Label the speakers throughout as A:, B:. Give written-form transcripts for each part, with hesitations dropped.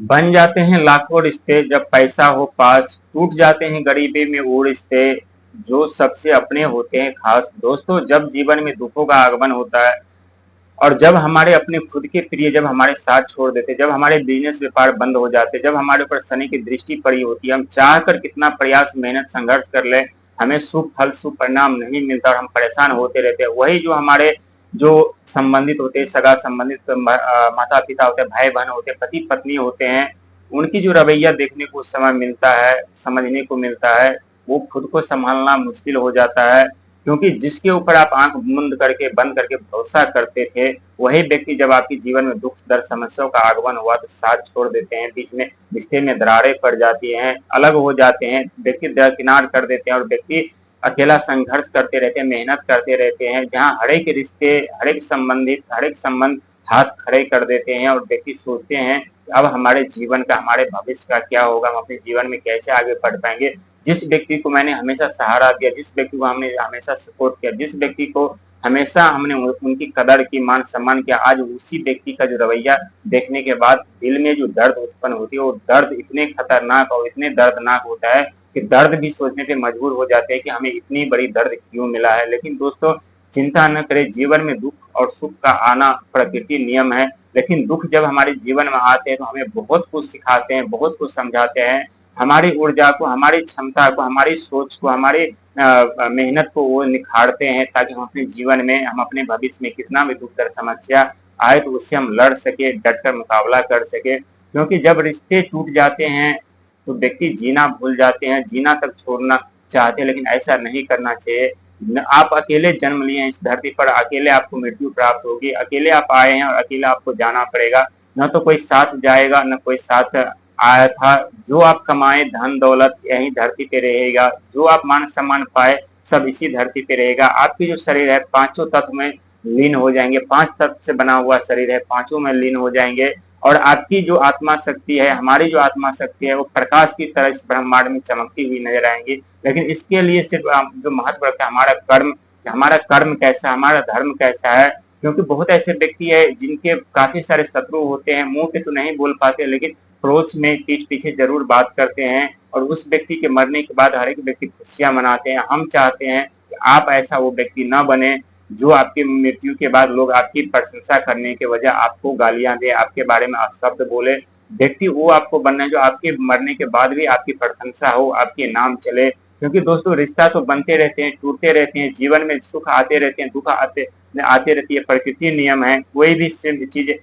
A: बन जाते हैं लाखों रिश्ते जब पैसा हो पास, टूट जाते हैं गरीबी में वो रिश्ते जो सबसे अपने होते हैं खास। दोस्तों, जब जीवन में दुखों का आगमन होता है और जब हमारे अपने खुद के प्रिय जब हमारे साथ छोड़ देते, जब हमारे बिजनेस व्यापार बंद हो जाते, जब हमारे ऊपर शनि की दृष्टि पड़ी होती है, हम चाह कर कितना प्रयास मेहनत संघर्ष कर ले, हमें शुभ फल शुभ परिणाम नहीं मिलता और हम परेशान होते रहते हैं। वही जो हमारे जो संबंधित होते हैं, सगा संबंधित माता पिता होते हैं, भाई बहन होते हैं, पति पत्नी होते हैं, उनकी जो रवैया देखने को उस समय मिलता है, समझने को मिलता है, वो खुद को संभालना मुश्किल हो जाता है। क्योंकि जिसके ऊपर आप आंख बंद करके भरोसा करते थे, वही व्यक्ति जब आपके जीवन में दुख दर्द समस्याओं का आगमन हुआ तो साथ छोड़ देते हैं, बीच में रिश्ते में दरारें पड़ जाती हैं, अलग हो जाते हैं, व्यक्ति दरकिनार कर देते हैं और व्यक्ति अकेला संघर्ष करते रहते हैं, मेहनत करते रहते हैं, जहाँ हर एक रिश्ते, हर एक संबंध हाथ खड़े कर देते हैं और व्यक्ति सोचते हैं अब हमारे जीवन का, हमारे भविष्य का क्या होगा, हम अपने जीवन में कैसे आगे बढ़ पाएंगे। जिस व्यक्ति को मैंने हमेशा सहारा दिया, जिस व्यक्ति को हमने हमेशा सपोर्ट किया, जिस व्यक्ति को हमेशा हमने उनकी कदर की, मान सम्मान किया, आज उसी व्यक्ति का जो रवैया देखने के बाद दिल में जो दर्द उत्पन्न होती है, वो दर्द इतने खतरनाक और इतने दर्दनाक होता है कि दर्द भी सोचने पे मजबूर हो जाते हैं कि हमें इतनी बड़ी दर्द क्यों मिला है। लेकिन दोस्तों, चिंता न करें, जीवन में दुख और सुख का आना प्रकृति नियम है। लेकिन दुख जब हमारे जीवन में आते हैं तो हमें बहुत कुछ सिखाते हैं, बहुत कुछ समझाते हैं, हमारी ऊर्जा को, हमारी क्षमता को, हमारी सोच को, हमारी मेहनत को वो निखारते हैं ताकि हम अपने जीवन में, हम अपने भविष्य में कितना भी दुख दर्द समस्या आए तो उससे हम लड़ सके, डट कर मुकाबला कर सके। क्योंकि जब रिश्ते टूट जाते हैं तो व्यक्ति जीना भूल जाते हैं, जीना तक छोड़ना चाहते हैं, लेकिन ऐसा नहीं करना चाहिए। आप अकेले जन्म लिए हैं इस धरती पर, अकेले आपको मृत्यु प्राप्त होगी, अकेले आप आए हैं और अकेले आपको जाना पड़ेगा। न तो कोई साथ जाएगा, न कोई साथ आया था। जो आप कमाए धन दौलत यही धरती पे रहेगा, जो आप मान सम्मान पाए सब इसी धरती पे रहेगा। आपकी जो शरीर है पांचों तत्व में लीन हो जाएंगे, पांच तत्व से बना हुआ शरीर है, पांचों में लीन हो जाएंगे। और आपकी जो आत्मा शक्ति है, हमारी जो आत्मा शक्ति है, वो प्रकाश की तरह इस ब्रह्मांड में चमकती हुई नजर आएंगी। लेकिन इसके लिए सिर्फ जो महत्व रखता है हमारा कर्म कैसा, हमारा धर्म कैसा है। क्योंकि बहुत ऐसे व्यक्ति है जिनके काफी सारे शत्रु होते हैं, मुंह पे तो नहीं बोल पाते लेकिन पड़ोस में पीठ पीछे जरूर बात करते हैं, और उस व्यक्ति के मरने के बाद हर एक व्यक्ति खुशियां मनाते हैं। हम चाहते हैं कि आप ऐसा वो व्यक्ति न बने जो आपकी मृत्यु के बाद लोग आपकी प्रशंसा करने के वजह आपको गालियां दे, आपके बारे में शब्द बोले। व्यक्ति वो आपको बनना है जो आपके मरने के बाद भी आपकी प्रशंसा हो, आपके नाम चले। क्योंकि दोस्तों, रिश्ता तो बनते रहते हैं, टूटते रहते हैं, जीवन में सुख आते रहते हैं, दुख आते रहती है, प्रकृति नियम है। कोई भी चीज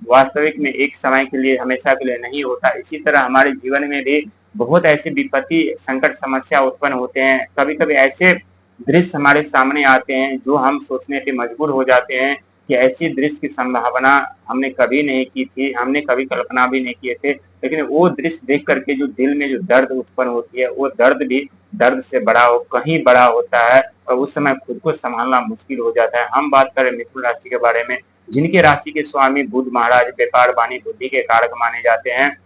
A: वास्तविक में एक समय के लिए, हमेशा के लिए नहीं होता। इसी तरह हमारे जीवन में भी बहुत ऐसी विपत्ति, संकट, समस्या उत्पन्न होते हैं। कभी कभी ऐसे दृश्य हमारे सामने आते हैं जो हम सोचने पे मजबूर हो जाते हैं कि ऐसी दृश्य की संभावना हमने कभी नहीं की थी, हमने कभी कल्पना भी नहीं किए थे। लेकिन वो दृश्य देख करके जो दिल में जो दर्द उत्पन्न होती है, वो दर्द भी दर्द से बड़ा हो, कहीं बड़ा होता है, और उस समय खुद को संभालना मुश्किल हो जाता है। हम बात करें मिथुन राशि के बारे में, जिनके राशि के स्वामी बुध महाराज व्यापार वाणी बुद्धि के कारक माने जाते हैं।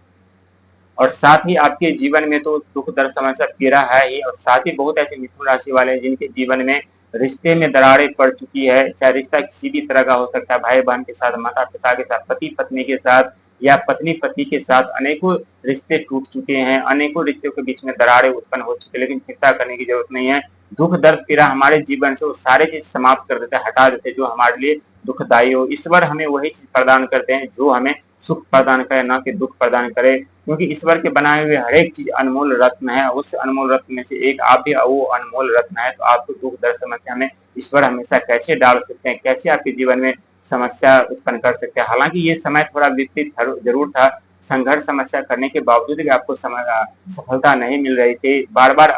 A: और साथ ही आपके जीवन में तो दुख दर्द समस्या पीड़ा है ही, और साथ ही बहुत ऐसे मिथुन राशि वाले हैं जिनके जीवन में रिश्ते में दरारें पड़ चुकी है। चाहे रिश्ता किसी भी तरह का हो सकता है, भाई बहन के साथ, माता पिता के साथ, पति पत्नी के साथ, या पत्नी पति के साथ। अनेकों रिश्ते टूट चुके हैं, अनेकों रिश्तों के बीच में दरारें उत्पन्न हो चुकी है, लेकिन चिंता करने की जरूरत नहीं है। दुख दर्द पीड़ा हमारे जीवन से वो सारे चीज समाप्त कर देते हैं, हटा देते हैं जो हमारे लिए दुखदायी हो। ईश्वर हमें वही चीज प्रदान करते हैं जो हमें सुख प्रदान करे, ना कि दुख प्रदान करे। क्योंकि ईश्वर के बनाए हुए हर एक चीज अनमोल रत्न है, उस अनमोल रत्न में से एक आप भी वो अनमोल रत्न है। तो आपको दुख दर्द समस्या में ईश्वर हमेशा कैसे डाल सकते हैं, कैसे आपके जीवन में समस्या उत्पन्न कर सकते हैं। हालांकि ये समय थोड़ा विपरीत जरूर था, संघर्ष समस्या करने के बावजूद भी आपको सफलता नहीं मिल रही थी, बार बार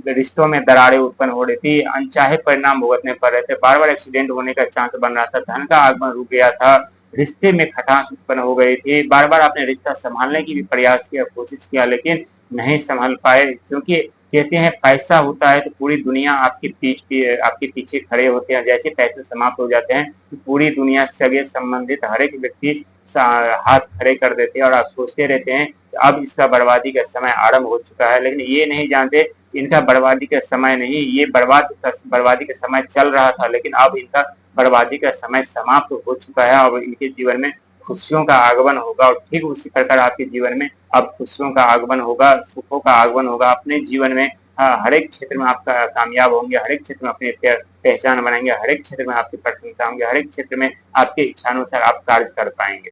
A: रिश्तों में दरारें उत्पन्न हो रही थी, अनचाहे परिणाम भुगतने पड़ रहे थे, बार बार एक्सीडेंट होने का चांस बन रहा था, धन का आगमन रुक गया था, रिश्ते में खटास उत्पन्न हो गई थी, बार बार आपने रिश्ता संभालने की भी प्रयास किया, कोशिश किया, लेकिन नहीं संभाल पाए। क्योंकि कहते हैं पैसा होता है तो पूरी दुनिया आपके पीछे खड़े होते हैं। जैसे पैसे समाप्त हो जाते हैं तो पूरी दुनिया, सगे संबंधित हर एक व्यक्ति हाथ खड़े कर देते हैं, और आप सोचते रहते हैं कि अब इसका बर्बादी का समय आरंभ हो चुका है। लेकिन ये नहीं जानते इनका बर्बादी का समय नहीं, ये बर्बादी का समय चल रहा था, लेकिन अब इनका बर्बादी का समय समाप्त हो चुका है और इनके जीवन में खुशियों का आगमन होगा और ठीक उसी प्रकार आपके जीवन में अब खुशियों का आगमन होगा, सुखों का आगमन होगा अपने जीवन में। हर एक क्षेत्र में आप कामयाब होंगे, हर एक क्षेत्र में अपनी पहचान बनाएंगे, हर एक क्षेत्र में आपकी प्रशंसा होंगे, हर एक क्षेत्र में आपके इच्छानुसार आप कार्य कर पाएंगे।